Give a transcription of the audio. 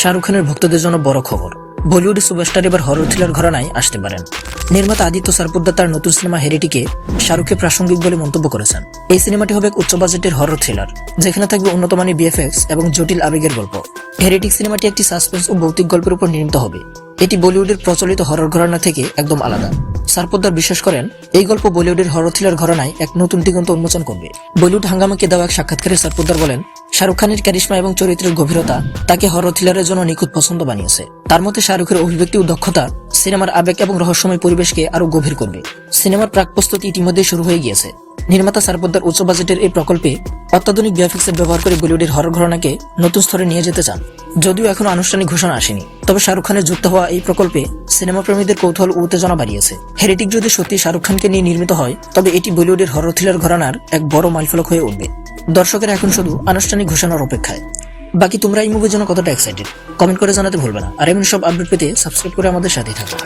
শাহরুখ খানের ভক্তদের জন্য বড় খবর, বলিউডের সুপারস্টার এবার হরর থ্রিলার ঘরানায় আসতে পারেন। নির্মাতা আদিত্য সারপোদ্দার তার নতুন সিনেমা হেরিটিকে শাহরুখকে প্রাসঙ্গিক বলে মন্তব্য করেছেন। এই সিনেমাটি হবে এক উচ্চ বাজেটের হরর থ্রিলার, যেখানে থাকবে উন্নত মানের বিএফএক্স এবং জটিল আবেগের গল্প। হেরিটিক সিনেমাটি একটি সাসপেন্স ও ভৌতিক গল্পের উপর নির্মিত হবে। এটি বলিউডের প্রচলিত হরর ঘরানা থেকে একদম আলাদা। সারপোদ্দার বিশ্বাস করেন, এই গল্প বলিউডের হরর থ্রিলার ঘরানায় এক নতুন দিগন্ত উন্মোচন করবে। বলিউড হাঙ্গামাকে দেওয়া এক সাক্ষাৎকারে সারপোদ্দার বলেন, শাহরুখ খানের ক্যারিশমা এবং চরিত্রের গভীরতা তাকে হরর থ্রিলারের জন্য নিখুঁত পছন্দ বানিয়েছে। তার মতে শাহরুখের অভিব্যক্তি ও দক্ষতা সিনেমার আবেগ এবং রহস্যময় পরিবেশকে আরো গভীর করবে। সিনেমার প্রাক প্রস্তুতি ইতিমধ্যেই শুরু হয়ে গিয়েছে। নির্মাতা সারপোদ্দার উচ্চ বাজেটের এই প্রকল্পে অত্যাধুনিক গ্রাফিক্সের ব্যবহার করে বলিউডের হরর ঘরানাকে নতুন স্তরে নিয়ে যেতে চান। যদিও এখনো আনুষ্ঠানিক ঘোষণা আসেনি, তবে শাহরুখ খানের যুক্ত হওয়া এই প্রকল্পে সিনেমা প্রেমীদের কৌতূহল ও উত্তেজনা বাড়িয়েছে। হেরিটিক যদি সত্যি শাহরুখ খানকে নিয়ে নির্মিত হয়, তবে এটি বলিউডের হরর থ্রিলার ঘরানার এক বড় মাইলফলক হয়ে উঠবে। দর্শকেরা এখন শুধু আনুষ্ঠানিক ঘোষণার অপেক্ষায়। বাকি তোমরা এই মুভির জন্য কতটা এক্সাইটেড কমেন্ট করে জানাতে ভুলবে না। আর এমন সব আপডেট পেতে সাবস্ক্রাইব করে আমাদের সাথেই থাকো।